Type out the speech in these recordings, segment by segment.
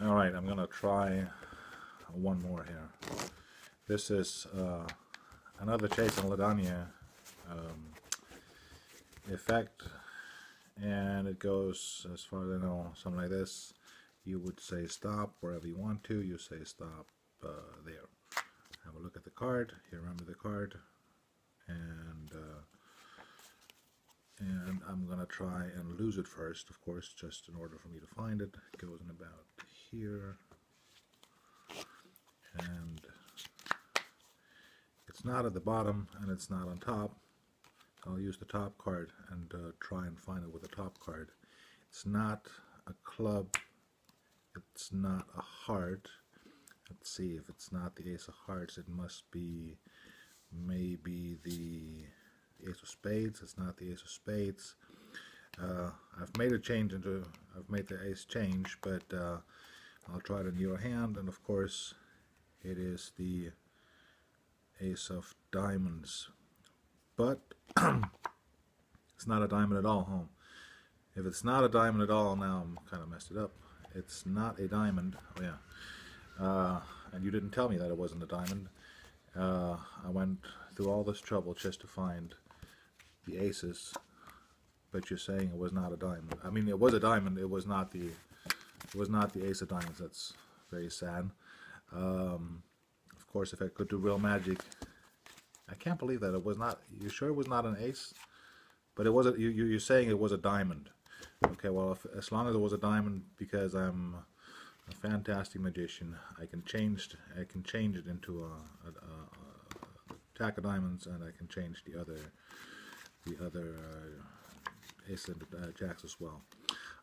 Alright, I'm gonna try one more here. This is another Chase and Ladanya effect, and it goes, as far as I know, something like this. You would say stop wherever you want to. You say stop there. Have a look at the card. You remember the card, and I'm gonna try and lose it first, of course, just in order for me to find it. It goes in about here, and it's not at the bottom and it's not on top. I'll use the top card and try and find it with the top card. It's not a club, it's not a heart. Let's see, if it's not the Ace of Hearts, it must be maybe the Ace of Spades. It's not the Ace of Spades. I've made a change I've made the Ace change, but I'll try it in your hand, and of course it is the Ace of Diamonds. But it's not a diamond at all, home. If it's not a diamond at all, now I'm kind of messed it up. It's not a diamond. Oh yeah. And you didn't tell me that it wasn't a diamond. I went through all this trouble just to find the aces, but you're saying it was not a diamond. I mean, it was a diamond. It was not the Ace of Diamonds. That's very sad. Of course, if I could do real magic, I can't believe that it was not. You sure it was not an ace? But it was. You're saying it was a diamond. Okay, well, as long as it was a diamond, because I'm a fantastic magician, I can change it into a jack of diamonds, and I can change the other ace and jacks as well.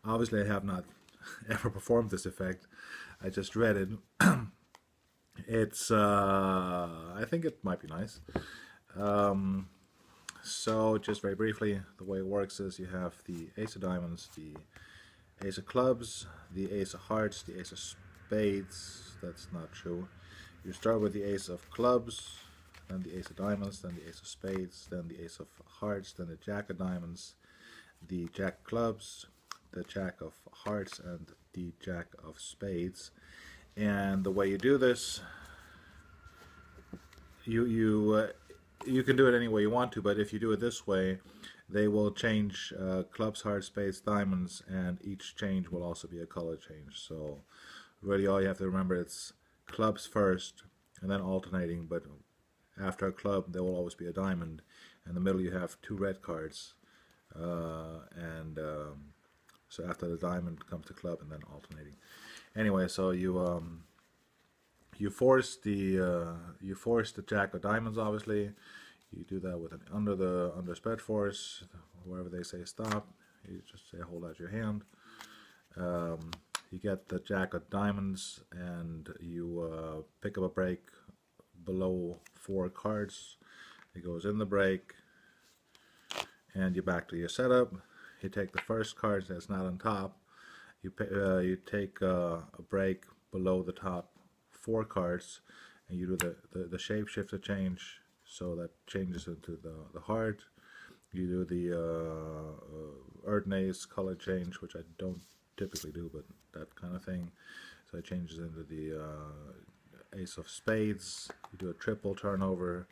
Obviously, I have not ever performed this effect. I just read it. It's I think it might be nice. So just very briefly, the way it works is you have the Ace of Diamonds, the Ace of Clubs, the Ace of Hearts, the Ace of Spades. That's not true. You start with the Ace of Clubs, then the Ace of Diamonds, then the Ace of Spades, then the Ace of Hearts, then the Jack of Diamonds, the Jack of Clubs, the Jack of Hearts, and the Jack of Spades. And the way you do this, you can do it any way you want to, but if you do it this way, they will change clubs, hearts, spades, diamonds, and each change will also be a color change. So really all you have to remember, it's clubs first and then alternating, but after a club there will always be a diamond. In the middle you have two red cards, so after the diamond comes the club and then alternating. Anyway, so you force the Jack of Diamonds. Obviously, you do that with an under spread force. Wherever they say stop, you just say hold out your hand. You get the Jack of Diamonds, and you pick up a break below 4 cards. It goes in the break, and you're back to your setup. You take the first card that's not on top. You take a break below the top 4 cards, and you do the shapeshifter change, so that changes into the heart. You do the Earth Ace color change, which I don't typically do, but that kind of thing. So it changes into the Ace of Spades. You do a triple turnover,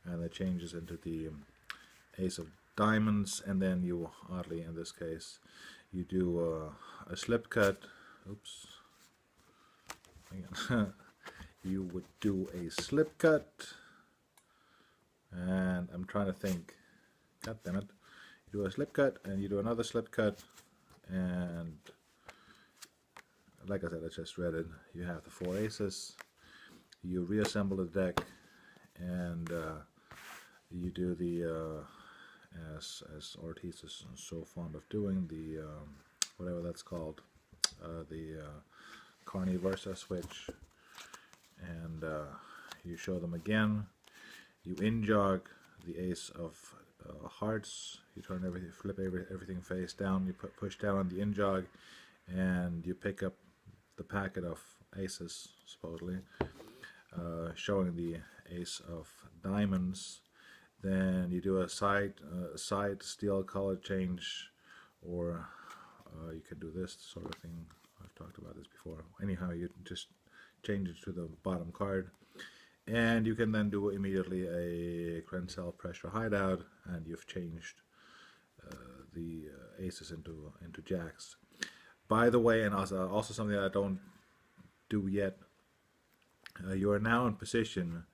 and it changes into the Ace of Diamonds, and then you, oddly in this case, you do a slip cut. Oops. Again. You would do a slip cut, and I'm trying to think. God damn it! You do a slip cut, and you do another slip cut, and like I said, I just read it. You have the 4 aces. You reassemble the deck, and you do the as Ortiz is so fond of doing, the whatever that's called, the Carney versa switch, and you show them again. You in-jog the Ace of Hearts. You turn everything, flip everything face down. You push down on the in-jog, and you pick up the packet of aces, supposedly, showing the Ace of Diamonds. Then you do a side steel color change, or you can do this sort of thing. I've talked about this before. Anyhow, you just change it to the bottom card, and you can then do immediately a Krencel pressure hideout, and you've changed the aces into jacks. By the way, and also something that I don't do yet, you are now in position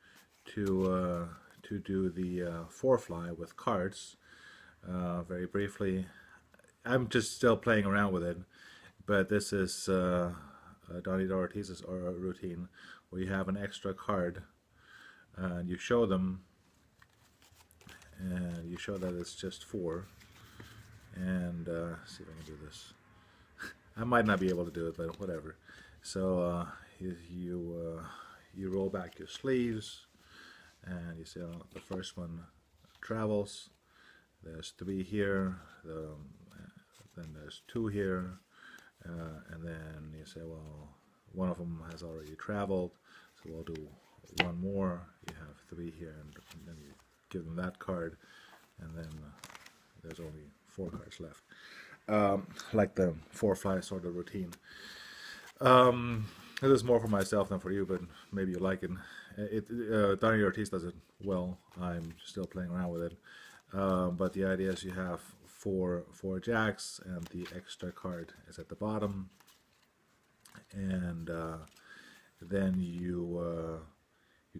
to do the four fly with cards. Very briefly, I'm just still playing around with it, but this is Donnie Ortiz's routine, where you have an extra card and you show them, and you show that it's just four. And see if I can do this. I might not be able to do it, but whatever. So you roll back your sleeves, and you see the first one travels. There's three here, then there's two here, and then you say, well, one of them has already traveled, so we'll do one more. You have three here, and then you give them that card, and then there's only four cards left. Like the four fly sort of routine. It is more for myself than for you, but maybe you like it. Donnie Ortiz does it well. I'm still playing around with it. But the idea is you have four jacks, and the extra card is at the bottom, and then you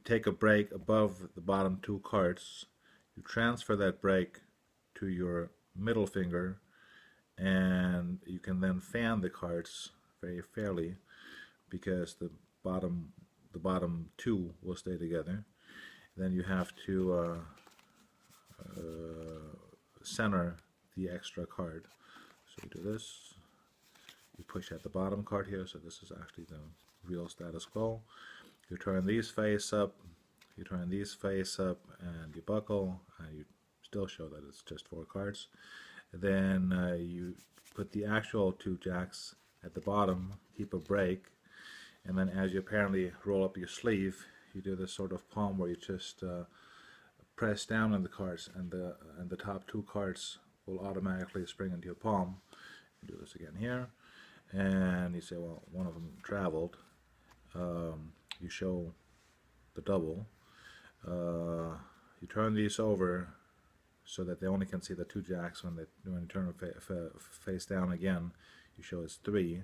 take a break above the bottom two cards. You transfer that break to your middle finger, and you can then fan the cards very fairly, because the bottom two will stay together. Then you have to center the extra card. So you do this, you push at the bottom card here, so this is actually the real status quo. You turn these face up, you turn these face up, and you buckle, and you still show that it's just four cards. Then you put the actual two jacks at the bottom, keep a break, and then as you apparently roll up your sleeve, you do this sort of palm where you just press down on the cards, and the top two cards will automatically spring into your palm. You do this again here, and you say, well, one of them traveled. You show the double. You turn these over so that they only can see the two jacks. When you turn face down again, you show it's three.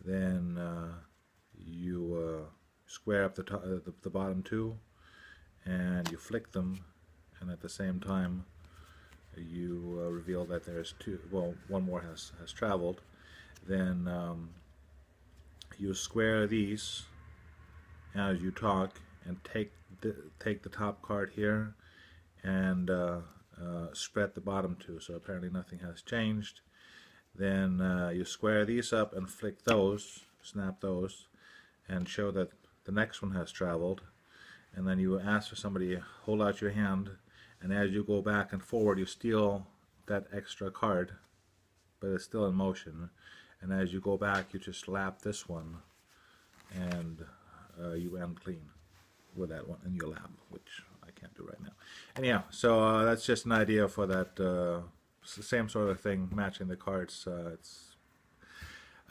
Then you square up the bottom two, and you flick them, and at the same time you reveal that there's two. Well, one more has traveled. Then you square these as you talk, and take the top card here, and spread the bottom two, so apparently nothing has changed. Then you square these up and flick those, snap those, and show that the next one has traveled. And then you ask for somebody to hold out your hand, and as you go back and forward, you steal that extra card, but it's still in motion. And as you go back, you just lap this one, and you end clean with that one in your lap, which I can't do right now. Anyhow, so that's just an idea for that same sort of thing, matching the cards.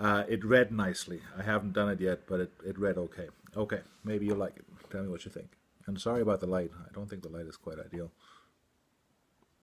It read nicely. I haven't done it yet, but it read okay. Okay, maybe you'll like it. Tell me what you think. And sorry about the light. I don't think the light is quite ideal.